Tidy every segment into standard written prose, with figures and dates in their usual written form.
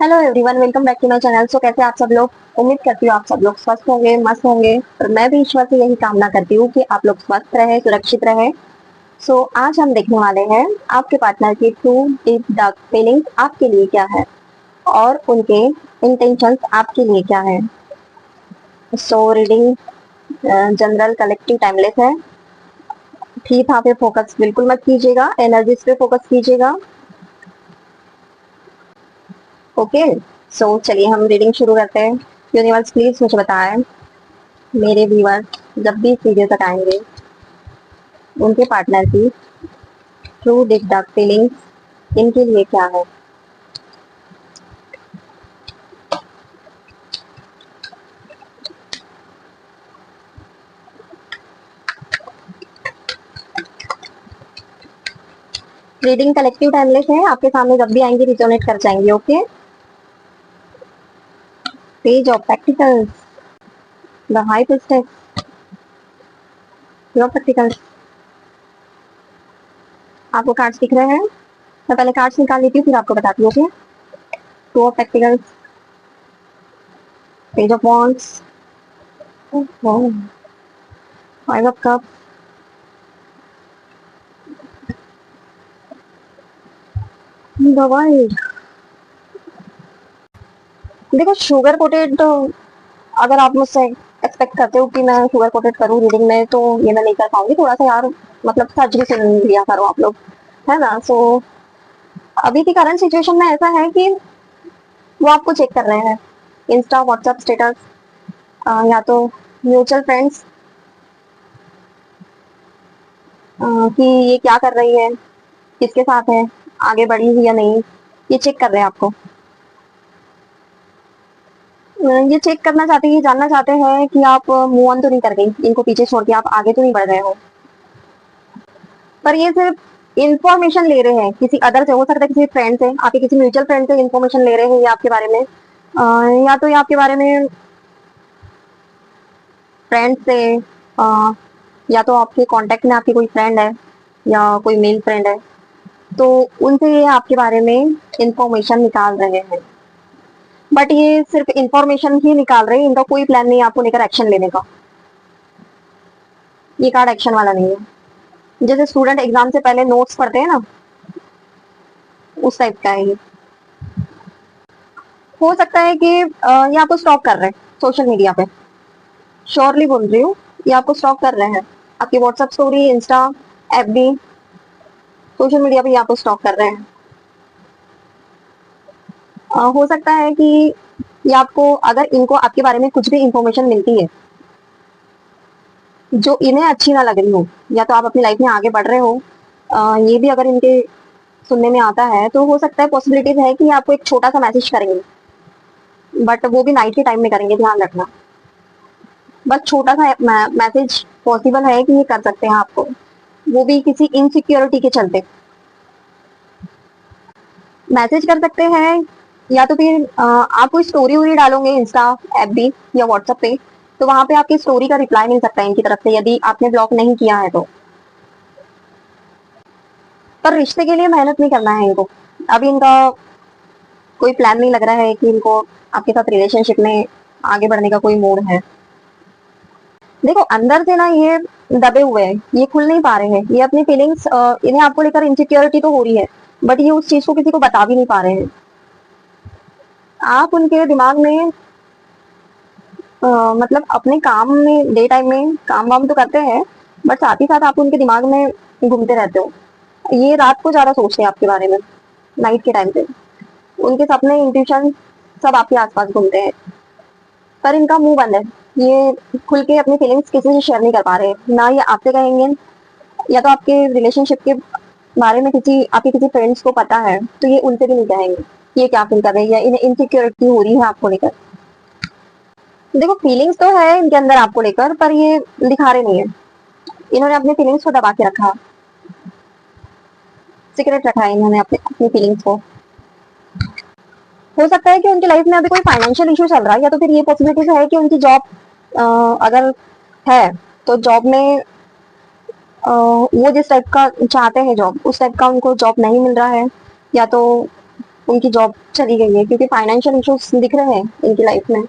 Hello everyone, welcome back to my channel. So कैसे आप सब लोग? उम्मीद करती हूँ आप सब लोग स्वस्थ होंगे, मस्त होंगे। और मैं भी ईश्वर से यही कामना करती हूँ कि आप लोग स्वस्थ रहे, सुरक्षित रहे। सो आज हम देखने वाले हैं आपके पार्टनर की ट्रू डीप डार्क फीलिंग्स आपके लिए क्या है और उनके इंटेंशंस आपके लिए क्या है। So reading general, collective, timeless है। ठीक, यहाँ पे फोकस बिल्कुल मत कीजिएगा, एनर्जीज पे फोकस कीजिएगा। ओके, सो चलिए हम रीडिंग शुरू करते हैं। यूनिवर्स प्लीज मुझे बताएं, मेरे व्यूअर जब भी इस वीडियो तक आएंगे उनके पार्टनर की ट्रू डीप डार्क फीलिंग्स इनके लिए क्या है। रीडिंग कलेक्टिव टाइमलेस है, आपके सामने जब भी आएंगे रिजोनेट कर जाएंगे। Okay, page of practicals, the high priestess, your practicals. आपको कार्ड्स दिख रहे हैं? मैं पहले कार्ड्स निकाल लेती हूँ फिर आपको बताती हूँ। Okay, two of practicals, page of wands, five of cup, the world. देखो, शुगर कोटेड अगर आप मुझसे एक्सपेक्ट करते हो कि मैं शुगर कोटेड करूँ रीडिंग में, तो ये मैं नहीं कर पाऊंगी। थोड़ा सा यार, मतलब सर्जरी से लिया करो आप लोग, है ना। सो अभी की करंट सिचुएशन में ऐसा है कि वो आपको चेक कर रहे हैं, इंस्टा, व्हाट्सएप स्टेटस, या तो म्यूचुअल फ्रेंड्स, कि ये क्या कर रही है, किसके साथ है, आगे बढ़ी हुई या नहीं, ये चेक कर रहे हैं आपको। ये चेक करना चाहते हैं, ये जानना चाहते हैं कि आप मूव ऑन तो नहीं कर गई, इनको पीछे छोड़ के आप आगे तो नहीं बढ़ रहे हो। पर ये सिर्फ इंफॉर्मेशन ले रहे हैं किसी अदर से, हो सकता है किसी फ्रेंड से, आपके किसी म्यूचुअल फ्रेंड से इंफॉर्मेशन ले रहे हैं ये आपके बारे में, या तो ये आपके बारे में फ्रेंड से, अ, या तो आपके कांटेक्ट में आपकी कोई फ्रेंड है या कोई मेल फ्रेंड है, तो उनसे ये आपके बारे में इंफॉर्मेशन निकाल रहे हैं। बट ये सिर्फ इंफॉर्मेशन ही निकाल रहे हैं, इनका कोई प्लान नहीं है आपको लेकर एक्शन लेने का। ये कार्ड एक्शन वाला नहीं है। जैसे स्टूडेंट एग्जाम से पहले नोट्स पढ़ते हैं ना, उस टाइप का है ये। हो सकता है कि ये आपको स्टॉक कर रहे हैं सोशल मीडिया पे, श्योरली बोल रही हूँ, ये आपको स्टॉक कर रहे हैं। आपकी WhatsApp story, Insta, FB, social media पे ये आपको स्टॉक कर रहे हैं। हो सकता है कि ये आपको, अगर इनको आपके बारे में कुछ भी इंफॉर्मेशन मिलती है जो इन्हें अच्छी ना लग रही हो, या तो आप अपनी लाइफ में आगे बढ़ रहे हो, ये भी अगर इनके सुनने में आता है, तो हो सकता है, पॉसिबिलिटीज है कि आपको एक छोटा सा मैसेज करेंगे, बट वो भी नाइट के टाइम में करेंगे, ध्यान रखना। बस छोटा सा मैसेज पॉसिबल है कि ये कर सकते हैं आपको, वो भी किसी इनसिक्योरिटी के चलते मैसेज कर सकते हैं। या तो फिर आप कोई स्टोरी वोरी डालोगे इंस्टा, एफबी या व्हाट्सएप पे, तो वहां पे आपकी स्टोरी का रिप्लाई मिल सकता है इनकी तरफ से, यदि आपने ब्लॉक नहीं किया है तो। पर रिश्ते के लिए मेहनत नहीं करना है इनको, अभी इनका कोई प्लान नहीं लग रहा है कि इनको आपके साथ रिलेशनशिप में आगे बढ़ने का कोई मूड है। देखो, अंदर से ना ये दबे हुए हैं, ये खुल नहीं पा रहे हैं, ये अपनी फीलिंग्स, इन्हें आपको लेकर इनसिक्योरिटी तो हो रही है, बट ये उस चीज को किसी को बता भी नहीं पा रहे हैं। आप उनके दिमाग में, मतलब अपने काम में, डे टाइम में काम वाम तो करते हैं, बट साथ ही साथ आप उनके दिमाग में घूमते रहते हो। ये रात को ज्यादा सोचते हैं आपके बारे में, नाइट के टाइम पे उनके सपने, इंट्यूशन सब आपके आसपास घूमते हैं। पर इनका मुंह बंद है, ये खुल के अपनी फीलिंग्स किसी से शेयर नहीं कर पा रहे, ना ये आपसे कहेंगे, या तो आपके रिलेशनशिप के बारे में किसी, आपके किसी फ्रेंड्स को पता है तो ये उनसे भी नहीं कहेंगे ये क्या फील कर रहे हैं या इन्हें इनसिक्योरिटी हो रही है आपको लेकर। देखो, फीलिंग्स तो है इनके अंदर आपको लेकर, पर ये दिखा रहे नहीं है। इन्होंने अपनी फीलिंग्स को दबा के रखा, सीक्रेट रखा है इन्होंने अपनी अपनी फीलिंग्स को। हो सकता है कि उनकी लाइफ में अभी कोई फाइनेंशियल इशू चल रहा है, या तो फिर ये पॉसिबिलिटी है कि उनकी जॉब, अगर है तो जॉब में, वो जिस टाइप का चाहते हैं जॉब, उस टाइप का उनको जॉब नहीं मिल रहा है, या तो उनकी जॉब चली गई है, क्योंकि फाइनेंशियल इश्यूज दिख रहे हैं इनकी लाइफ में।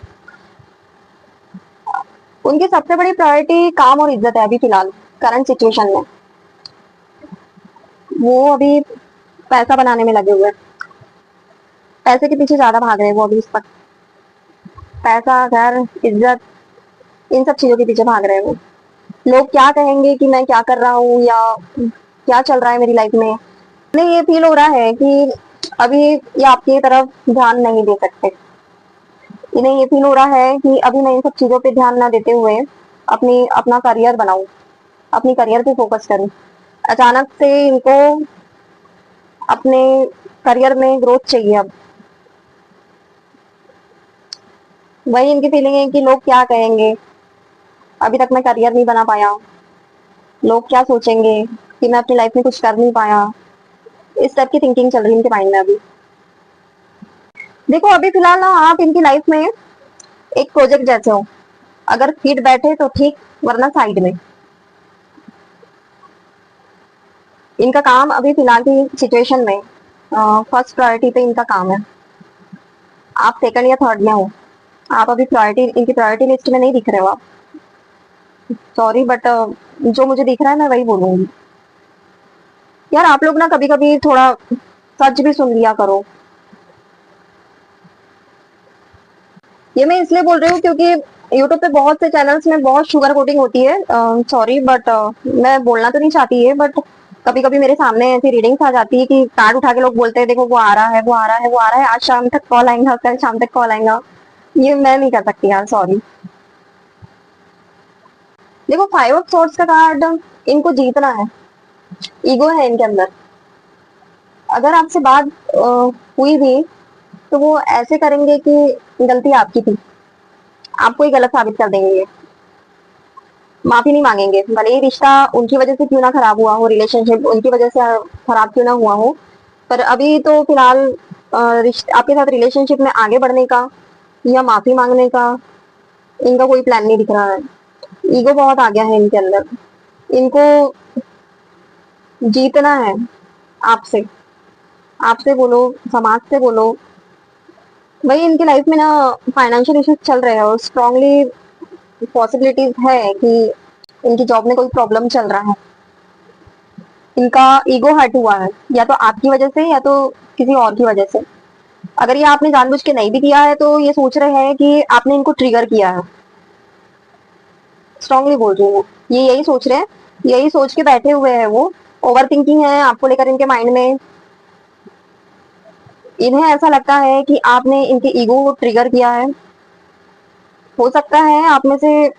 उनकी सबसे बड़ी प्रायोरिटी काम और इज्जत है अभी फिलहाल करंट सिचुएशन में। वो अभी पैसा बनाने में लगे हुए हैं, पैसे के पीछे ज्यादा भाग रहे हैं वो अभी इस वक्त। पैसा, घर, इज्जत, इन सब चीजों के पीछे भाग रहे हैं वो। लोग क्या कहेंगे कि मैं क्या कर रहा हूँ या क्या चल रहा है मेरी लाइफ में, उन्हें ये फील हो रहा है कि अभी ये आपकी तरफ ध्यान नहीं दे सकते। इन्हें ये फील हो रहा है कि अभी मैं इन सब चीजों पे ध्यान ना देते हुए अपना करियर बनाऊं, अपनी करियर पे फोकस करूं। अचानक से इनको अपने करियर में ग्रोथ चाहिए अब। वही इनकी फीलिंग है कि लोग क्या कहेंगे, अभी तक मैं करियर नहीं बना पाया, लोग क्या सोचेंगे कि मैं अपनी लाइफ में कुछ कर नहीं पाया। इस टाइप की थिंकिंग चल रही है इनके माइंड में अभी। देखो अभी फिलहाल ना आप इनकी लाइफ में एक प्रोजेक्ट जैसे हो, अगर फिट बैठे तो ठीक, वरना साइड में। इनका काम अभी फिलहाल की सिचुएशन में फर्स्ट प्रायोरिटी पे इनका काम है। आप सेकंड या थर्ड में हो, आप अभी प्रायोरिटी, इनकी प्रायोरिटी लिस्ट में नहीं दिख रहे हो आप। सॉरी बट जो मुझे दिख रहा है मैं वही बोलूंगी। यार आप लोग ना कभी कभी थोड़ा सच भी सुन लिया करो। ये मैं इसलिए बोल रही हूँ क्योंकि यूट्यूब पे बहुत से चैनल्स में बहुत शुगर कोटिंग होती है। सॉरी बट मैं बोलना तो नहीं चाहती है, बट कभी कभी मेरे सामने ऐसी रीडिंग्स आ जाती है कि कार्ड उठा के लोग बोलते हैं देखो वो आ रहा है, वो आ रहा है, वो आ रहा है, आज शाम तक कॉल आएगा, कल शाम तक कॉल आएगा। ये मैं नहीं कर सकती यार, सॉरी। देखो 5 ऑफ सोर्ड्स का कार्ड, इनको जीतना है, ईगो है इनके अंदर। अगर आपसे बात हुई भी तो वो ऐसे करेंगे कि गलती आपकी थी, आपको ही गलत साबित कर देंगे ये। माफी नहीं मांगेंगे, भले ही रिश्ता उनकी वजह से क्यों ना खराब हुआ हो, रिलेशनशिप उनकी वजह से खराब क्यों ना हुआ हो, पर अभी तो फिलहाल आपके साथ रिलेशनशिप में आगे बढ़ने का या माफी मांगने का इनका कोई प्लान नहीं दिख रहा है। ईगो बहुत आ गया है इनके अंदर। इनको जीतना है आपसे, आपसे बोलो, समाज से बोलो। वही इनकी लाइफ में ना फाइनेंशियल इश्यूज चल रहे हैं और स्ट्रांगली पॉसिबिलिटीज है कि इनकी जॉब में कोई प्रॉब्लम चल रहा है। इनका ईगो हर्ट हुआ है, या तो आपकी वजह से या तो किसी और की वजह से। अगर ये आपने जानबूझ के नहीं भी किया है तो ये सोच रहे हैं कि आपने इनको ट्रिगर किया है। स्ट्रांगली बोल रही हूँ, ये यही सोच रहे हैं, यही सोच के बैठे हुए हैं वो। ओवर थिंकिंग है आपको लेकर इनके माइंड में। इन्हें ऐसा लगता है कि आपने इनके ईगो को ट्रिगर किया है। हो सकता है आप में से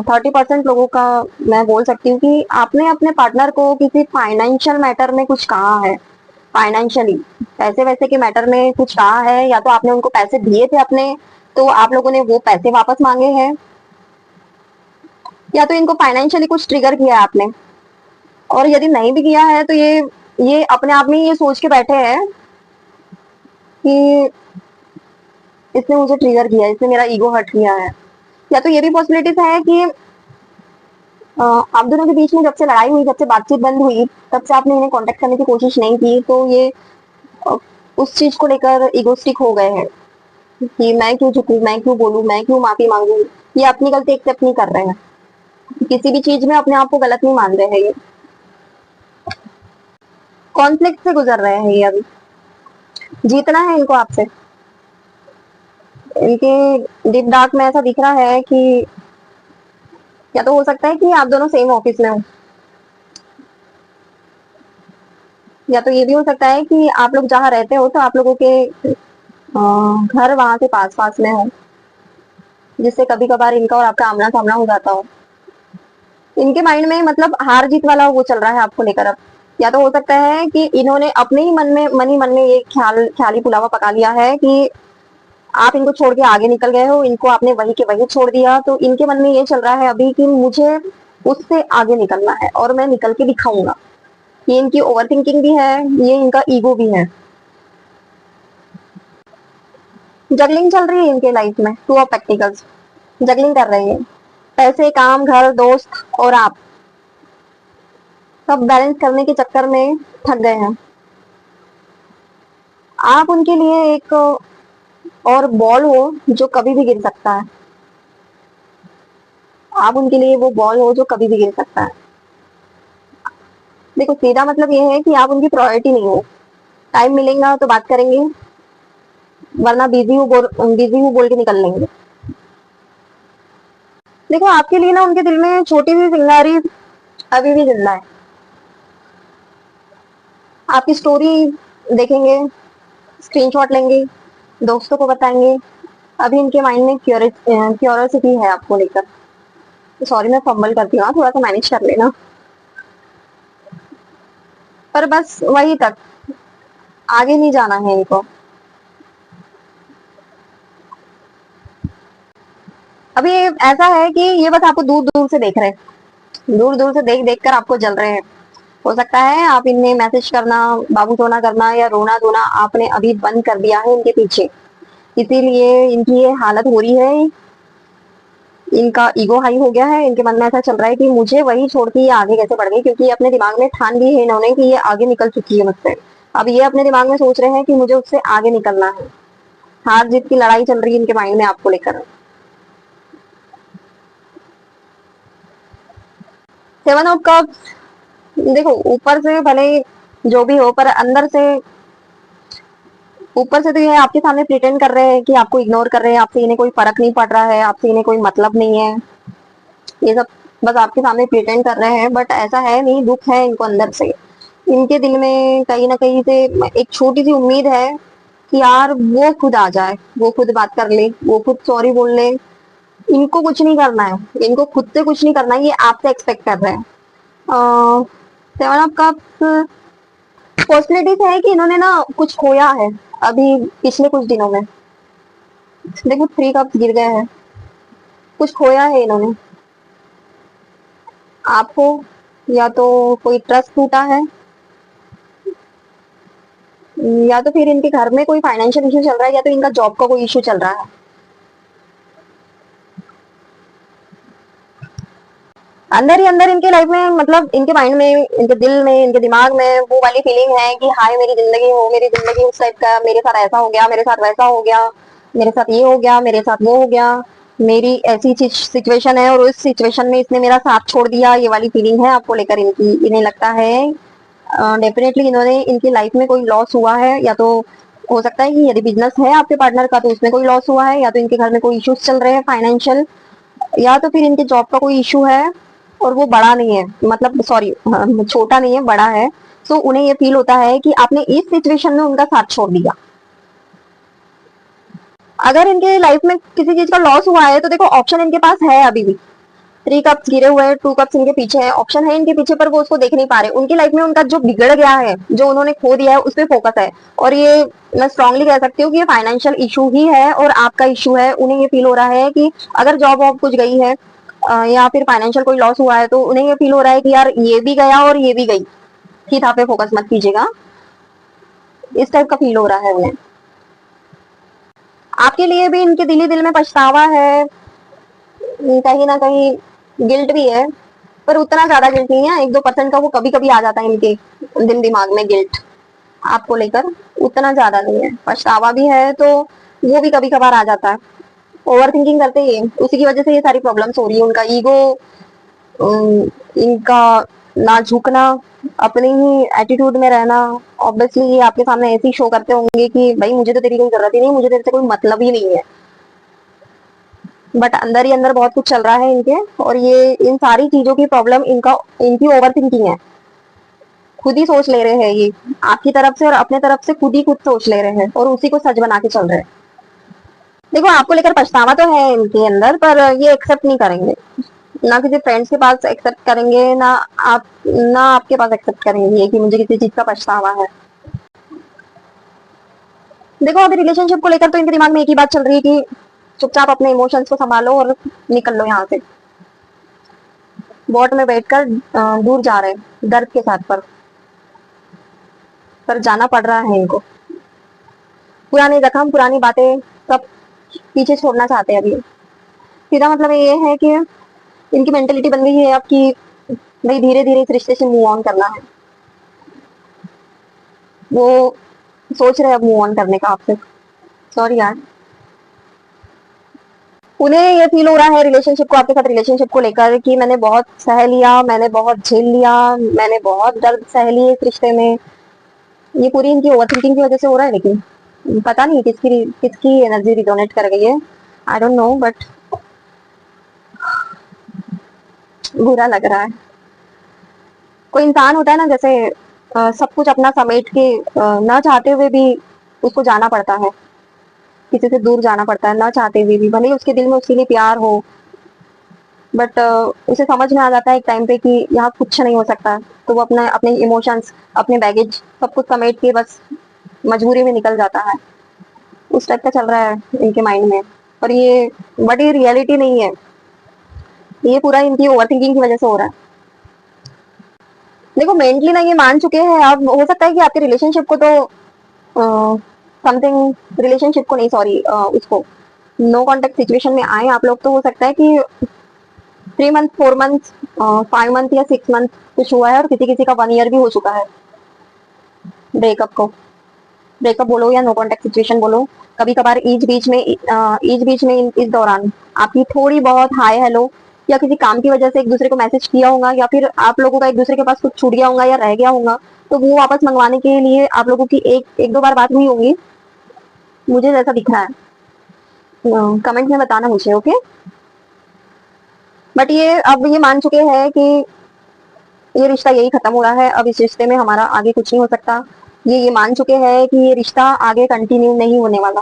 30% लोगों का मैं बोल सकती हूँ कि आपने अपने पार्टनर को किसी फाइनेंशियल मैटर में कुछ कहा है। फाइनेंशियली, पैसे वैसे के मैटर में कुछ कहा है, या तो आपने उनको पैसे दिए थे अपने, तो आप लोगों ने वो पैसे वापस मांगे हैं, या तो इनको फाइनेंशियली कुछ ट्रिगर किया है आपने। और यदि नहीं भी किया है तो ये अपने आप में ये सोच के बैठे हैं कि इसने मुझे ट्रिगर किया, इसने मेरा ईगो हर्ट किया है। या तो ये भी पॉसिबिलिटीज है कि आप दोनों के बीच में जब से लड़ाई हुई, जब से बातचीत बंद हुई, तब से आपने इन्हें कांटेक्ट करने की कोशिश नहीं की, तो ये उस चीज को लेकर इगोस्टिक हो गए हैं कि मैं क्यों झुकूं, मैं क्यों बोलूं, मैं क्यों माफी मांगू। ये अपनी गलती एक्सेप्ट नहीं कर रहे हैं, किसी भी चीज में अपने आप को गलत नहीं मान रहे हैं। ये कॉन्फ्लिक्ट से गुजर रहे हैं ये अभी। जीतना है इनको आपसे। इनके डीप डार्क में ऐसा दिख रहा है कि या तो हो सकता है कि आप दोनों सेम ऑफिस में हो, या तो ये भी हो सकता है कि आप लोग जहाँ रहते हो तो आप लोगों के घर वहां से पास पास में हो, जिससे कभी कभार इनका और आपका आमना सामना हो जाता हो। इनके माइंड में मतलब हार जीत वाला वो चल रहा है आपको लेकर अब। या तो हो सकता है कि इन्होंने अपने ही मन में ये ख्याली पुलावा पका लिया है कि आप इनको छोड़ के आगे निकल गए हो, इनको आपने वही के वही छोड़ दिया, तो इनके मन में ये चल रहा है अभी कि मुझे उससे आगे निकलना है और मैं निकल के दिखाऊंगा। ये इनकी ओवर थिंकिंग भी है, ये इनका ईगो भी है। जगलिंग चल रही है इनके लाइफ में, 2 ऑफ पेंटिकल्स। जगलिंग कर रही है, पैसे, काम, घर, दोस्त और आप, सब बैलेंस करने के चक्कर में थक गए हैं। आप उनके लिए एक और बॉल हो जो कभी भी गिर सकता है। आप उनके लिए वो बॉल हो जो कभी भी गिर सकता है। देखो सीधा मतलब ये है कि आप उनकी प्रायोरिटी नहीं हो। टाइम मिलेगा तो बात करेंगे, वरना बिजी हूँ बोल के निकल लेंगे। देखो आपके लिए ना उनके दिल में छोटी सी चिंगारी अभी भी जिंदा है। आपकी स्टोरी देखेंगे, स्क्रीनशॉट लेंगे, दोस्तों को बताएंगे। अभी इनके माइंड में क्यूरियोसिटी है आपको लेकर। तो सॉरी मैं फंबल करती हूँ, थोड़ा सा मैनेज कर लेना। पर बस वही तक, आगे नहीं जाना है इनको। अभी ऐसा है कि ये बस आपको दूर दूर से देख रहे हैं, दूर दूर से देख देख कर आपको जल रहे हैं। हो सकता है आप इनमें मैसेज करना, बाबू सोना करना या रोना धोना आपने अभी बंद कर दिया है इनके पीछे, इसीलिए इनकी ये हालत हो रही है। इनका ईगो हाई हो गया है, इनके मन में ऐसा चल रहा है कि मुझे वही छोड़ के ये आगे कैसे बढ़ गई, क्योंकि ये अपने दिमाग में ठान ली है इन्होंने कि ये आगे निकल चुकी है मुझसे। अब ये अपने दिमाग में सोच रहे हैं कि मुझे उससे आगे निकलना है। हार जीत की लड़ाई चल रही है इनके माइंड में आपको लेकर। 7 ऑफ कप्स, देखो ऊपर से भले जो भी हो, पर अंदर से, ऊपर से तो ये आपके सामने प्रिटेंड कर रहे हैं कि आपको इग्नोर कर रहे हैं, आपसे इन्हें कोई फर्क नहीं पड़ रहा है, आपसे इन्हें कोई मतलब नहीं है। ये सब बस आपके सामने प्रिटेंड कर रहे हैं, बट ऐसा है नहीं, दुख है इनको अंदर से। इनके दिल में कहीं ना कहीं से एक छोटी सी उम्मीद है कि यार वो खुद आ जाए, वो खुद बात कर ले, वो खुद सॉरी बोल ले। इनको कुछ नहीं करना है, इनको खुद से कुछ नहीं करना है, ये आपसे एक्सपेक्ट कर रहे हैं। 7 ऑफ कप्स पॉसिबिलिटीज है कि इन्होंने ना कुछ खोया है अभी पिछले कुछ दिनों में। देखो 3 कप्स गिर गए हैं, कुछ खोया है इन्होंने आपको, या तो कोई ट्रस्ट टूटा है, या तो फिर इनके घर में कोई फाइनेंशियल इशू चल रहा है, या तो इनका जॉब का कोई इशू चल रहा है। अंदर ही अंदर इनके लाइफ में, मतलब इनके माइंड में, इनके दिल में, इनके दिमाग में वो वाली फीलिंग है कि हाय मेरी जिंदगी हो, मेरी जिंदगी उस टाइप का, मेरे साथ ऐसा हो गया, मेरे साथ वैसा हो गया, मेरे साथ ये हो गया, मेरे साथ वो हो गया, मेरी ऐसी सिचुएशन है और उस सिचुएशन में इसने मेरा साथ छोड़ दिया। ये वाली फीलिंग है आपको लेकर इनकी। इन्हें लगता है डेफिनेटली इन्होंने, इनकी लाइफ में कोई लॉस हुआ है, या तो हो सकता है कि यदि बिजनेस है आपके पार्टनर का तो उसमें कोई लॉस हुआ है, या तो इनके घर में कोई इश्यूज चल रहे हैं फाइनेंशियल, या तो फिर इनके जॉब का कोई इशू है और वो बड़ा नहीं है, मतलब सॉरी छोटा नहीं है, बड़ा है। सो उन्हें ये फील होता है कि आपने इस सिचुएशन में उनका साथ छोड़ दिया। अगर इनके लाइफ में किसी चीज का लॉस हुआ है तो देखो ऑप्शन इनके पास है अभी भी। 3 कप्स गिरे हुए हैं, 2 कप्स इनके पीछे है, ऑप्शन है इनके पीछे, पर वो उसको देख नहीं पा रहे। उनकी लाइफ में उनका जो बिगड़ गया है, जो उन्होंने खो दिया है, उस पर फोकस है। और ये मैं स्ट्रांगली कह सकती हूँ कि ये फाइनेंशियल इशू ही है और आपका इशू है। उन्हें ये फील हो रहा है कि अगर जॉब वॉब कुछ गई है या फिर फाइनेंशियल कोई लॉस हुआ है, तो उन्हें ये फील हो रहा है कि यार ये भी गया और ये भी गई, ठीक है, पे फोकस मत कीजिएगा, इस टाइप का फील हो रहा है उन्हें। आपके लिए भी इनके दिली दिल में पछतावा है, कहीं ना कहीं गिल्ट भी है, पर उतना ज्यादा गिल्ट नहीं है। 1-2% का वो कभी कभी आ जाता है इनके दिल दिमाग में गिल्ट आपको लेकर, उतना ज्यादा नहीं है। पछतावा भी है तो वो भी कभी कभार आ जाता है। ओवर थिंकिंग करते ही उसी की वजह से ये सारी प्रॉब्लम्स हो रही है। उनका ईगो, इनका ना झुकना, अपने ही एटीट्यूड में रहना। ऑब्वियसली ये आपके सामने ऐसे ही शो करते होंगे कि भाई मुझे तो तेरी कोई जरूरत ही नहीं, मुझे तेरे से कोई मतलब ही नहीं है, बट अंदर ही अंदर बहुत कुछ चल रहा है इनके। और ये इन सारी चीजों की प्रॉब्लम इनकी ओवर थिंकिंग है। खुद ही सोच ले रहे हैं ये, आपकी तरफ से और अपने तरफ से खुद ही खुद सोच ले रहे हैं और उसी को सच बना के चल रहे हैं। देखो आपको लेकर पछतावा तो है इनके अंदर, पर ये एक्सेप्ट नहीं करेंगे, ना किसी फ्रेंड्स के पास एक्सेप्ट करेंगे, ना आपके पास एक्सेप्ट करेंगे कि मुझे किसी चीज का पछतावा है। देखो अभी रिलेशनशिप को लेकर तो इनके दिमाग में एक ही बात चल रही है कि चुपचाप अपने इमोशंस को संभालो और निकल लो यहाँ से। बोट में बैठकर दूर जा रहे हैं दर्द के साथ, पर जाना पड़ रहा है इनको। पुरानी जख्म, पुरानी बातें सब पीछे छोड़ना चाहते हैं अभी। सीधा मतलब ये है कि इनकी मेंटेलिटी बन गई है अब कि भाई धीरे धीरे इस रिश्ते से मूव ऑन करना है। वो सोच रहे हैं अब मूव ऑन करने का आपसे। सॉरी यार। उन्हें ये फील हो रहा है रिलेशनशिप को, आपके साथ रिलेशनशिप को लेकर, कि मैंने बहुत सह लिया, मैंने बहुत झेल लिया, मैंने बहुत दर्द सह लिए इस रिश्ते में। ये पूरी इनकी ओवर थिंकिंग की वजह से हो रहा है, लेकिन पता नहीं किसकी किसकी एनर्जी रिजोनेट कर गई है। आई डोंट नो, बट बुरा लग रहा है। कोई इंसान होता है ना, जैसे सब कुछ अपना समेट के ना चाहते हुए भी उसको जाना पड़ता है, किसी से दूर जाना पड़ता है ना चाहते हुए भी, भले ही उसके दिल में उसके लिए प्यार हो, बट उसे समझ में आ जाता है एक टाइम पे कि यहाँ कुछ नहीं हो सकता, तो वो अपने अपने इमोशंस, अपने बैगेज सब कुछ समेट के बस मजबूरी में निकल जाता है। उस टाइप का चल रहा है इनके माइंड में। और ये बट ये रियलिटी नहीं है, ये पूरा इनकी ओवर थिंकिंग की वजह से हो रहा है। देखो मेंटली ना ये मान चुके हैं, अब हो सकता है कि आपके रिलेशनशिप को तो समथिंग, रिलेशनशिप को नहीं, सॉरी, उसको नो कांटेक्ट सिचुएशन में आए आप लोग, तो हो सकता है कि 3 मंथ, 4 मंथ, 5 मंथ या 6 मंथ कुछ हुआ है, और किसी किसी का 1 ईयर भी हो चुका है ब्रेकअप को। ब्रेकअप बोलो या नो कांटेक्ट सिचुएशन बोलो, कभी कभार बीच में इस दौरान आपकी थोड़ी बहुत हाय हेलो, या किसी काम की वजह से एक दूसरे को मैसेज किया होगा, या फिर आप लोगों का एक दूसरे के पास कुछ छूट गया होगा या रह गया होगा, तो वो वापस मंगवाने के लिए आप लोगों की एक एक दो बार बात हुई होगी, मुझे जैसा दिख रहा है। कमेंट में बताना मुझे, ओके। बट ये अब ये मान चुके हैं कि ये रिश्ता यही खत्म हो रहा है, अब इस रिश्ते में हमारा आगे कुछ नहीं हो सकता। ये मान चुके हैं कि ये रिश्ता आगे कंटिन्यू नहीं होने वाला।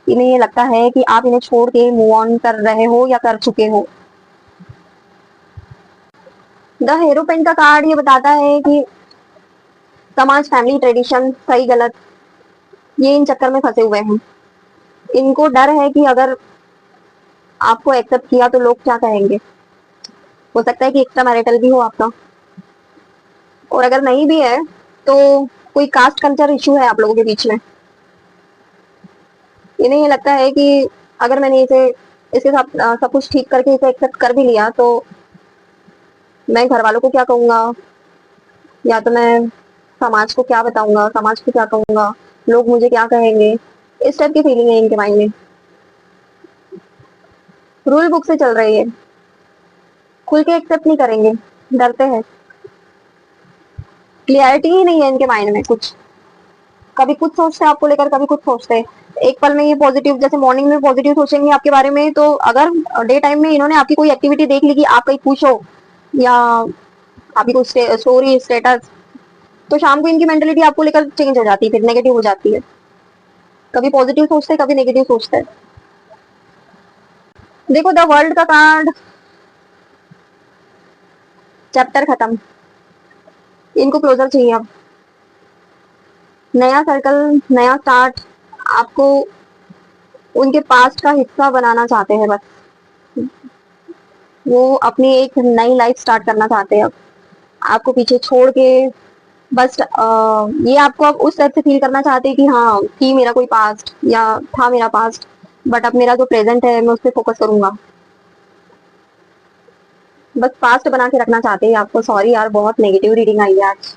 इन्हें ये लगता है कि आप इन्हें छोड़ के मूव ऑन कर रहे हो या कर चुके हो। द हेरोपेंट का कार्ड ये बताता है कि समाज, फैमिली, ट्रेडिशन, सही गलत, ये इन चक्कर में फंसे हुए हैं। इनको डर है कि अगर आपको एक्सेप्ट किया तो लोग क्या कहेंगे। हो सकता है कि एक्स्ट्रा मैरिटल भी हो आपका, और अगर नहीं भी है तो कोई कास्ट कल्चर इशू है आप लोगों के बीच में। इन्हें ये लगता है कि अगर मैंने इसे, इसके साथ सब कुछ ठीक करके इसे एक्सेप्ट कर भी लिया, तो मैं घर वालों को क्या कहूंगा, या तो मैं समाज को क्या बताऊंगा, समाज को क्या कहूंगा, लोग मुझे क्या कहेंगे। इस टाइप की फीलिंग है इनके माइंड में। रूल बुक से चल रही है, खुल के एक्सेप्ट नहीं करेंगे, डरते हैं। क्लियरिटी ही नहीं है इनके माइंड में कुछ, कभी कुछ सोचते हैं आपको लेकर, कभी कुछ सोचते हैं। एक पल में ये पॉजिटिव, जैसे मॉर्निंग में पॉजिटिव सोचेंगे आपके बारे में, तो अगर डे टाइम में इन्होंने आपकी कोई एक्टिविटी देख ली कि आप कहीं खुश हो, या आपकी कोई स्टोरी, स्टेटस, तो शाम को इनकी मेंटेलिटी आपको लेकर चेंज हो जाती है, फिर नेगेटिव हो जाती है। कभी पॉजिटिव सोचते हैं, कभी नेगेटिव सोचते हैं। देखो द वर्ल्ड का कार्ड, चैप्टर खत्म, इनको क्लोजर चाहिए अब, नया सर्कल, नया स्टार्ट। आपको उनके पास्ट का हिस्सा बनाना चाहते हैं बस, वो अपनी एक नई लाइफ स्टार्ट करना चाहते हैं अब, आपको पीछे छोड़ के। बस ये आपको अब उस टाइप से फील करना चाहते हैं कि हाँ, थी मेरा कोई पास्ट, या था मेरा पास्ट, बट अब मेरा जो प्रेजेंट है मैं उस पर फोकस करूंगा। बस पास्ट बना के रखना चाहते हैं आपको। सॉरी यार, बहुत नेगेटिव रीडिंग आई है आज,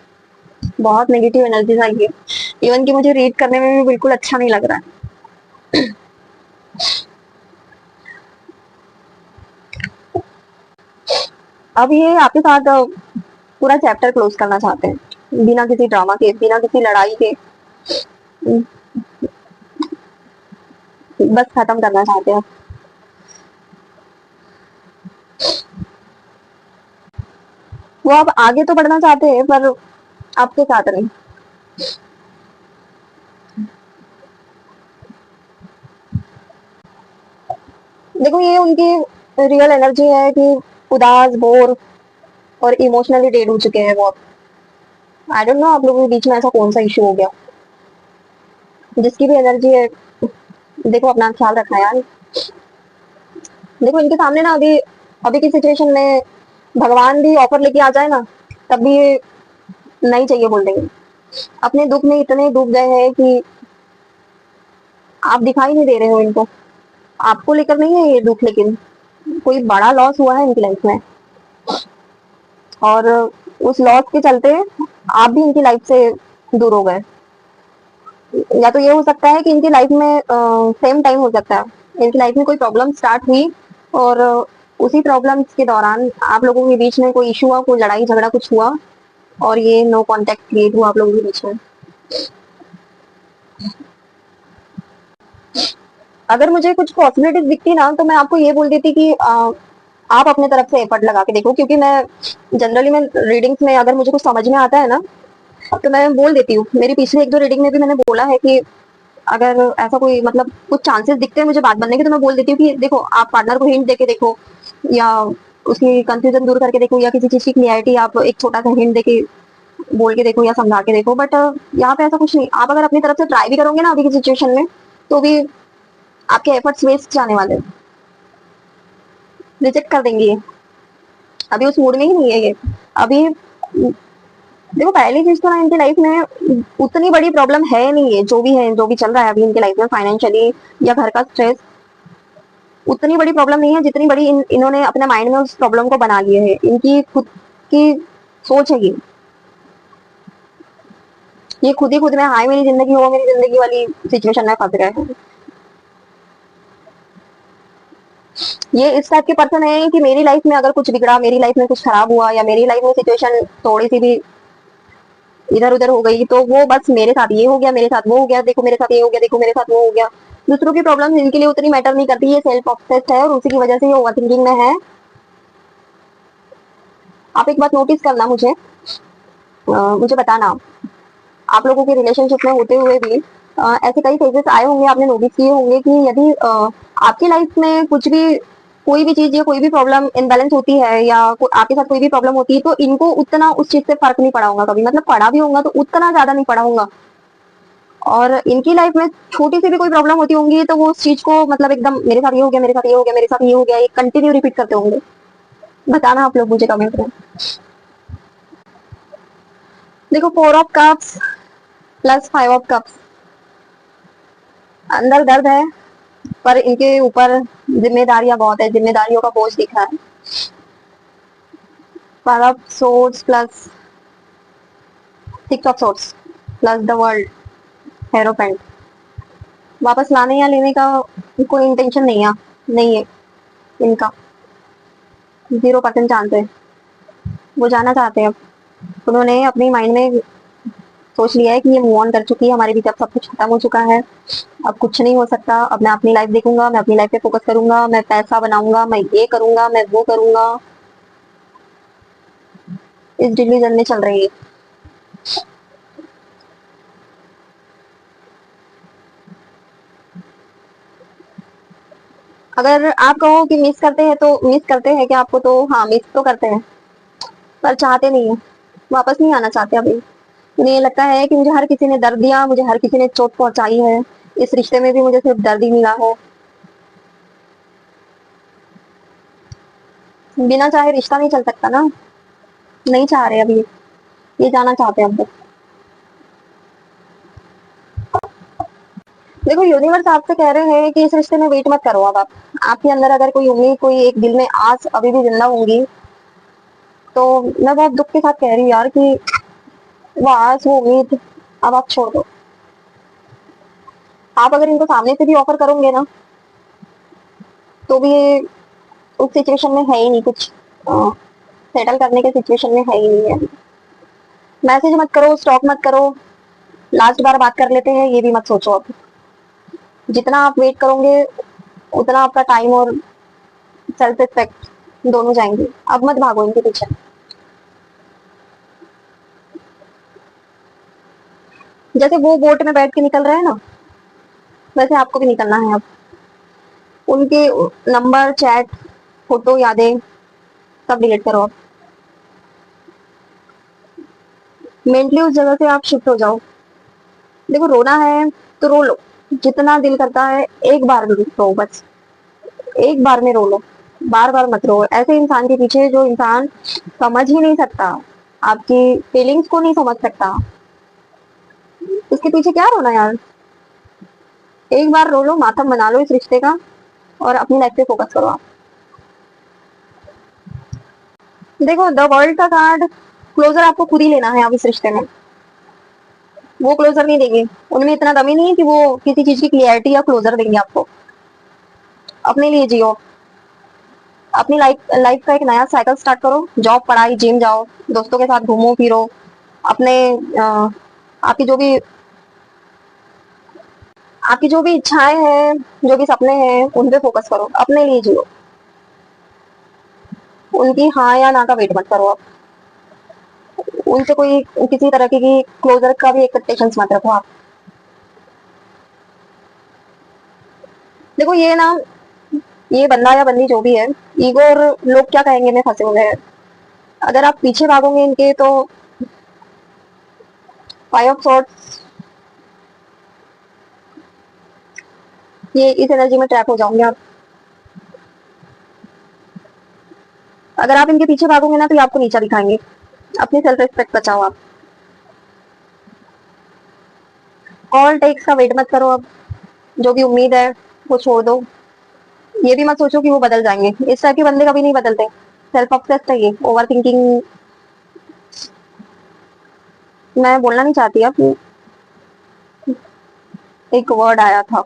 बहुत नेगेटिव एनर्जीज आई है। इवन कि मुझे रीड करने में भी बिल्कुल अच्छा नहीं लग रहा है। अब ये आपके साथ पूरा चैप्टर क्लोज करना चाहते हैं, बिना किसी ड्रामा के, बिना किसी लड़ाई के, बस खत्म करना चाहते हैं। वो अब आगे तो बढ़ना चाहते हैं, पर आपके साथ नहीं। देखो ये उनकी रियल एनर्जी है कि उदास, बोर और इमोशनली डेड हो चुके हैं बहुत। आई डोंट नो आप लोगों के बीच में ऐसा कौन सा इशू हो गया, जिसकी भी एनर्जी है। देखो अपना ख्याल रखना यार। देखो इनके सामने ना अभी, अभी की सिचुएशन में भगवान भी ऑफर लेके आ जाए ना, तब भी ये नहीं चाहिए बोल देंगे। अपने दुख में इतने डूब गए हैं कि आप दिखाई नहीं दे रहे हो इनको। आपको लेकर नहीं है ये दुख, लेकिन कोई बड़ा लॉस हुआ है इनकी लाइफ में, और उस लॉस के चलते आप भी इनकी लाइफ से दूर हो गए। या तो ये हो सकता है कि इनकी लाइफ में सेम टाइम हो सकता है, इनकी लाइफ में कोई प्रॉब्लम स्टार्ट हुई और उसी प्रॉब्लम्स के दौरान आप लोगों के बीच में कोई इशू हुआ, कोई लड़ाई झगड़ा कुछ हुआ और ये नो कांटेक्ट क्रिएट हुआ आप लोगों के बीच में। अगर मुझे कुछ पॉसिबिलिटीज दिखती ना तो मैं आपको ये बोल देती कि आप अपने तरफ से एफर्ट लगा के देखो, क्योंकि मैं जनरली मैं रीडिंग्स में अगर मुझे कुछ समझ में आता है ना तो मैं बोल देती हूँ। मेरी पिछली एक दो रीडिंग में भी मैंने बोला है कि अगर ऐसा कोई मतलब कुछ चांसेस दिखते हैं मुझे बात बनने के तो मैं बोल देती हूँ कि देखो आप पार्टनर को हिंट देके देखो, या उसकी कंफ्यूजन दूर करके देखो, या किसी चीज की क्लियरिटी आप एक छोटा सा हिंट देके बोल के देखो या समझा के देखो। बट यहाँ पे ऐसा कुछ नहीं, आप अगर अपनी तरफ से ट्राई भी करोगे ना अभी की सिचुएशन में तो भी आपके एफर्ट्स वेस्ट जाने वाले, रिजेक्ट कर देंगे ये। अभी उस मूड में ही नहीं है ये। अभी देखो पहली चीज तो ना इनकी लाइफ में उतनी बड़ी प्रॉब्लम है नहीं है, जो भी है जो भी चल रहा है अभी इनकी लाइफ में फाइनेंशियली या घर का स्ट्रेस, उतनी बड़ी प्रॉब्लम नहीं है जितनी बड़ी इन्होंने अपने माइंड में उस प्रॉब्लम को बना लिया है। इनकी खुद की सोच है ये खुद ही खुद में हाय मेरी जिंदगी हो मेरी जिंदगी वाली सिचुएशन में फंस गए हैं। ये इस टाइप के पर्सन है कि मेरी लाइफ में अगर कुछ बिगड़ा, मेरी लाइफ में कुछ खराब हुआ या मेरी लाइफ में सिचुएशन थोड़ी सी भी इधर उधर हो गई तो वो बस मेरे साथ ये हो गया, मेरे साथ वो हो गया, देखो मेरे साथ ये हो गया, देखो मेरे साथ वो हो गया। दूसरों की प्रॉब्लम इनके लिए उतनी मैटर नहीं करती, ये सेल्फ ऑब्सेस्ड है और उसी की वजह से ये ओवर थिंकिंग में है। आप एक बात नोटिस करना, मुझे बताना, आप लोगों के रिलेशनशिप में होते हुए भी ऐसे कई फेजेस आए होंगे, आपने नोटिस किए होंगे कि यदि आपकी लाइफ में कुछ भी कोई भी चीज या कोई भी प्रॉब्लम इनबैलेंस होती है या आपके साथ कोई भी प्रॉब्लम होती है तो इनको उतना उस चीज से फर्क नहीं पड़ा होगा कभी, मतलब पड़ा भी होगा तो उतना ज्यादा नहीं पड़ा होगा। और इनकी लाइफ में छोटी सी भी कोई प्रॉब्लम होती होंगी तो वो उस चीज को मतलब एकदम मेरे साथ ये हो गया, मेरे साथ ये हो गया, मेरे साथ ये हो गया, ये कंटिन्यू रिपीट करते होंगे। बताना आप लोग मुझे कमेंट में। देखो 4 of cups plus 5 of cups, अंदर दर्द है पर इनके ऊपर जिम्मेदारियां बहुत है, जिम्मेदारियों का बोझ दिख रहा है। 5 of swords plus 6 of swords plus the world, hierophant. वापस लाने या लेने का कोई इंटेंशन नहीं है इनका, 0% चांस है। वो जाना चाहते हैं अब, उन्होंने अपनी माइंड में सोच लिया है कि ये मूव ऑन कर चुकी है, हमारे बीच अब सब कुछ खत्म हो चुका है, अब कुछ नहीं हो सकता, अब मैं अपनी लाइफ देखूंगा, मैं अपनी लाइफ पे फोकस करूंगा, मैं पैसा बनाऊंगा, मैं ये करूंगा, मैं वो करूंगा। इस डिलीजन में चल रही है। अगर आप कहो कि मिस करते हैं तो मिस करते हैं क्या आपको, तो हाँ मिस तो करते हैं पर चाहते नहीं है, वापस नहीं आना चाहते अभी। उन्हें ये लगता है कि मुझे हर किसी ने दर्द दिया, मुझे हर किसी ने चोट पहुंचाई है, इस रिश्ते में भी मुझे सिर्फ दर्द ही मिला है। बिना चाहे रिश्ता नहीं चल सकता ना, नहीं चाह रहे अभी, ये जाना चाहते हैं अब। देखो यूनिवर्स आपसे कह रहे हैं कि इस रिश्ते में वेट मत करो अब आप। आपके अंदर अगर कोई उम्मीद, कोई एक दिल में आस अभी भी जिंदा होंगी तो मैं बहुत दुख के साथ कह रही हूँ यार कि वो आस वो उम्मीद अब आप छोड़ दो। आप अगर इनको सामने से भी ऑफर करोगे ना तो भी ये उस सिचुएशन में है ही नहीं, कुछ सेटल करने के सिचुएशन में है ही नहीं है। मैसेज मत करो, स्टॉक मत करो, लास्ट बार बात कर लेते हैं ये भी मत सोचो अब। जितना आप वेट करोगे उतना आपका टाइम और सेल्फ रिस्पेक्ट दोनों जाएंगे। अब मत भागो इनके पीछे। जैसे वो बोट में बैठ के निकल रहे हैं ना वैसे आपको भी निकलना है अब। उनके नंबर, चैट, फोटो, यादें सब डिलीट करो अब। मेंटली उस जगह से आप शिफ्ट हो जाओ। देखो रोना है तो रो लो, जितना दिल करता है एक बार में रो, बस एक बार में रो लो, बार बार मत रो। ऐसे इंसान के पीछे जो इंसान समझ ही नहीं सकता, आपकी फीलिंग्स को नहीं समझ सकता, उसके पीछे क्या रोना यार। एक बार रो लो, मातम बना लो इस रिश्ते का और अपनी लाइफ पे फोकस करो आप। देखो द वर्ल्ड का कार्ड, क्लोजर आपको खुद ही लेना है अब इस रिश्ते में। वो क्लोजर नहीं देंगे, उनमें इतना दम ही नहीं है कि वो किसी चीज की क्लियरिटी या क्लोजर देंगे आपको। अपने लिए जियो, अपनी लाइफ लाइफ का एक नया साइकिल स्टार्ट करो, जॉब, पढ़ाई, जिम जाओ, दोस्तों के साथ घूमो फिरो, अपने आपकी जो भी आपकी जो भी इच्छाएं हैं, जो भी सपने हैं, उन पे फोकस करो, अपने लिए जियो। उनकी हाँ या ना का वेट मत करो आप, उनसे कोई किसी तरह की क्लोजर का भी एक्सपेक्टेशंस मत रखो आप। देखो ये ना, ये बंदा या बंदी जो भी है, ईगो और लोग क्या कहेंगे में फंसे हुए हैं। अगर आप पीछे भागोगे इनके तो 5 ऑफ सॉर्ट्स, ये इस एनर्जी में ट्रैप हो जाओगे आप। अगर आप इनके पीछे भागोगे ना तो ये आपको नीचा दिखाएंगे। अपनी सेल्फ रिस्पेक्ट बचाओ आप। ऑल टेक्स का वेट मत करो अब, जो भी उम्मीद है वो छोड़ दो। ये भी मत सोचो कि वो बदल जाएंगे, इस टाइप के बंदे कभी नहीं बदलते। सेल्फ ऑब्सेस्ड है ये, ओवर थिंकिंग। मैं बोलना नहीं चाहती अब, एक वर्ड आया था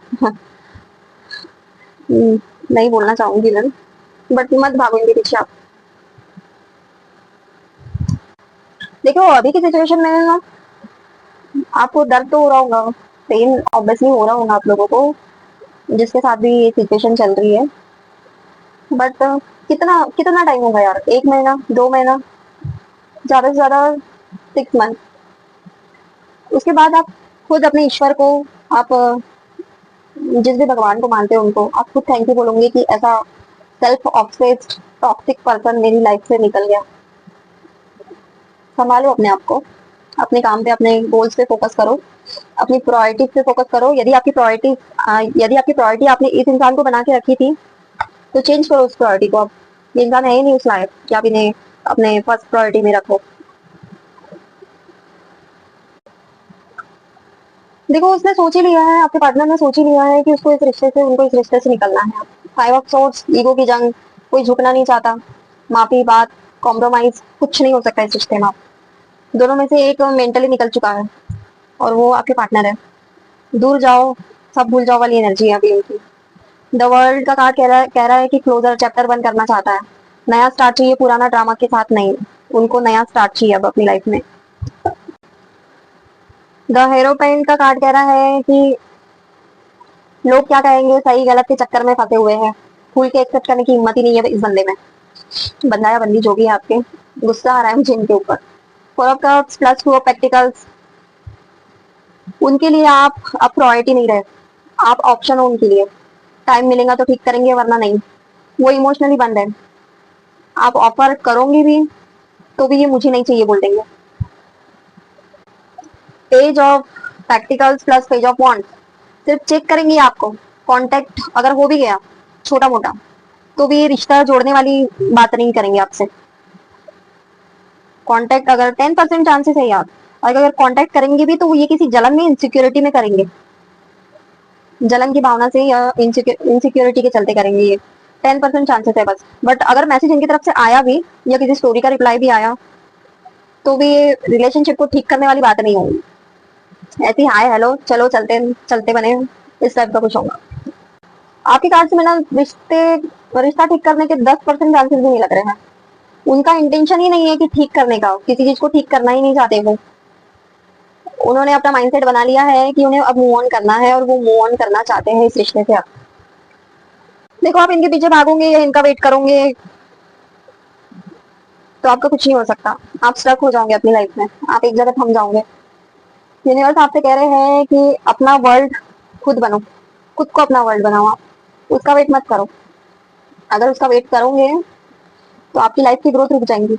नहीं बोलना चाहूंगी मैं, बट मत भागो इनके पीछे आप। देखो अभी की सिचुएशन में ना, आपको दर्द तो हो रहा होगा, पेन ऑब्वियसली हो रहा होगा आप लोगों को, जिसके साथ भी ये सिचुएशन चल रही है। बट कितना कितना टाइम होगा यार, 1 महीना, 2 महीना, ज्यादा से ज्यादा 6 मंथ। उसके बाद आप खुद अपने ईश्वर को, आप जिस भी भगवान को मानते हो उनको, आप खुद थैंक यू बोलोगे कि ऐसा सेल्फ ऑब्सेस्ड टॉक्सिक पर्सन मेरी लाइफ से निकल गया। संभालो अपने आप को, अपने काम पे, अपने गोल्स पे फोकस करो, अपनी प्रायोरिटीज पे फोकस करो। यदि आपकी प्रायोरिटी आपने इस इंसान को बना के रखी थी, तो चेंज करो उस प्रायोरिटी को। अब ये इंसान है ही नहीं उस लायक कि आप इन्हें अपने फर्स्ट प्रायोरिटी में रखो। देखो उसने सोच ही लिया है, आपके पार्टनर ने सोच ही लिया है कि उसको इस रिश्ते से, उनको इस रिश्ते से निकलना है। 5 ऑफ सोर्ड्स, ईगो की जंग, कोई झुकना नहीं चाहता। माफी, बात, कॉम्प्रोमाइज, कुछ नहीं हो सकता इस रिश्ते में। आप दोनों में से एक मेंटली निकल चुका है और वो आपके पार्टनर है। दूर जाओ, सब भूल जाओ वाली एनर्जी है अभी उनकी। द वर्ल्ड का कार्ड कह रहा है कि क्लोजर, चैप्टर 1 करना चाहता है। नया स्टार्ट चाहिए, पुराना ड्रामा के साथ नहीं। उनको नया स्टार्ट चाहिए अब अपनी लाइफ में। द हेरोपाइन का कार्ड कह रहा है कि लोग क्या कहेंगे, सही गलत के चक्कर में फंसे हुए हैं। खुल के एक्सेप्ट करने की हिम्मत ही नहीं है इस बंदे में, बंदा या बंदी जो भी है आपके। गुस्सा आ रहा है मुझे इनके ऊपर। 4 of cups plus 2 of pentacles, उनके लिए आप अब प्रायोरिटी नहीं रहे, आप ऑप्शन हो उनके लिए। टाइम मिलेगा तो ठीक करेंगे, वरना नहीं। वो इमोशनली बंद है, आप ऑफर करोगे भी तो भी ये मुझे नहीं चाहिए बोल देंगे। Page of practicals plus page of want, सिर्फ चेक करेंगे आपको। कांटेक्ट अगर हो भी गया छोटा मोटा, तो भी ये रिश्ता जोड़ने वाली बात नहीं करेंगे आपसे। कांटेक्ट अगर 10% चांसेस है यार, और अगर कांटेक्ट करेंगे भी तो वो ये किसी जलन में, इनसिक्योरिटी में करेंगे। जलन की भावना से या इनसिक्योरिटी के चलते करेंगे ये। 10% चांसेस है बस। बट अगर मैसेज इनकी तरफ से आया भी, या किसी स्टोरी का रिप्लाई भी आया, तो भी ये रिलेशनशिप को ठीक करने वाली बात नहीं होगी। ऐसी हाय हेलो चलो चलते चलते बने, इस टाइप का कुछ होगा। आपके कार्ड से मिला रिश्ता ठीक करने के 10% चांसेस भी नहीं लग रहे हैं। उनका इंटेंशन ही नहीं है कि ठीक करने का, किसी चीज को ठीक करना ही नहीं चाहते वो। उन्होंने अपना माइंडसेट बना लिया है कि उन्हें अब मूव ऑन करना है, और वो मूव ऑन करना चाहते हैं इस रिश्ते से। अब देखो आप इनके पीछे भागोगे या इनका वेट करोगे तो आपका कुछ नहीं हो सकता। आप स्टक हो जाओगे अपनी लाइफ में, आप एक जगह थम जाओगे। यूनिवर्स आपसे कह रहे हैं कि अपना वर्ल्ड खुद बनो, खुद को अपना वर्ल्ड बनाओ आप। उसका वेट मत करो। अगर उसका वेट करोगे तो आपकी लाइफ की ग्रोथ रुक जाएंगी।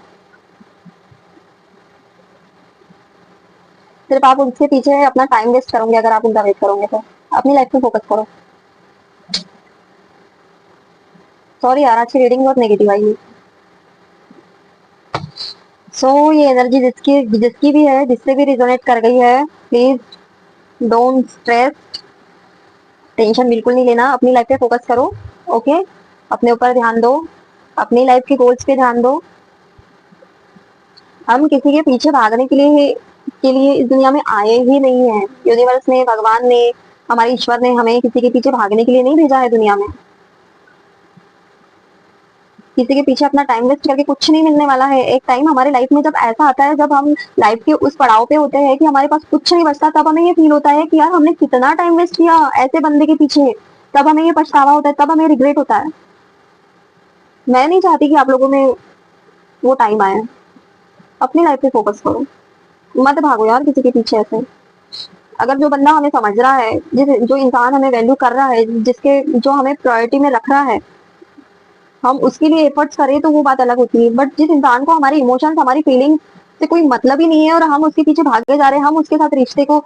सिर्फ आप उसके पीछे अपना टाइम वेस्ट करोगे अगर आप उनका वेट करोगे तो। अपनी लाइफ में फोकस करो। सॉरी यार, आज की रीडिंग बहुत नेगेटिव आई है। ये एनर्जी जिसकी जिसकी भी है, जिससे भी रिजोनेट कर गई है, प्लीज डोंट स्ट्रेस, टेंशन बिल्कुल नहीं लेना। अपनी लाइफ पे फोकस करो। ओके, अपने ऊपर ध्यान दो, अपनी लाइफ के गोल्स पे ध्यान दो। हम किसी के पीछे भागने के लिए के लिए इस दुनिया में आए ही नहीं है। यूनिवर्स ने, भगवान ने, हमारे ईश्वर ने हमें किसी के पीछे भागने के लिए नहीं भेजा है दुनिया में। किसी के पीछे अपना टाइम वेस्ट करके कुछ नहीं मिलने वाला है। एक टाइम हमारे लाइफ में जब ऐसा आता है, जब हम लाइफ के उस पड़ाव पे होते हैं कि हमारे पास कुछ नहीं बचता, तब हमें ये फील होता है कि यार हमने कितना टाइम वेस्ट किया ऐसे बंदे के पीछे। तब हमें ये पछतावा होता है, तब हमें रिग्रेट होता है। मैं नहीं चाहती कि आप लोगों में वो टाइम आए। अपनी लाइफ पे फोकस करो, मत भागो यार किसी के पीछे ऐसे। अगर जो बंदा हमें समझ रहा है, जो इंसान हमें वैल्यू कर रहा है, जिसके जो हमें प्रायोरिटी में रख रहा है, हम उसके लिए एफर्ट्स करें तो वो बात अलग होती है। बट जिस इंसान को हमारे इमोशंस, हमारी फीलिंग से कोई मतलब ही नहीं है और हम उसके पीछे भागे जा रहे हैं, हम उसके साथ रिश्ते को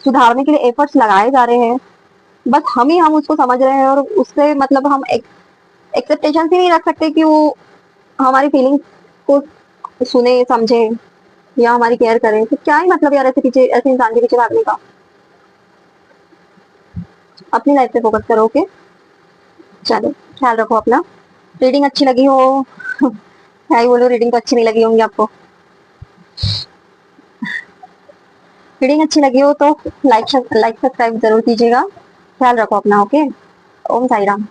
सुधारने के लिए एफर्ट्स लगाए जा रहे हैं, बस हम उसको समझ रहे हैं और उससे मतलब हम एक्सेप्टेशन ही नहीं रख सकते कि वो हमारी फीलिंग्स को सुने, समझे या हमारी केयर करे, तो क्या ही मतलब यार ऐसे इंसान के पीछे भागने का। अपनी लाइफ पे फोकस करो। ओके, चलो ख्याल रखो अपना। रीडिंग अच्छी लगी हो क्या ही बोलो, रीडिंग तो अच्छी नहीं लगी होंगी आपको। रीडिंग अच्छी लगी हो तो लाइक सब्सक्राइब जरूर कीजिएगा। ख्याल रखो अपना। ओके, ओम साई राम।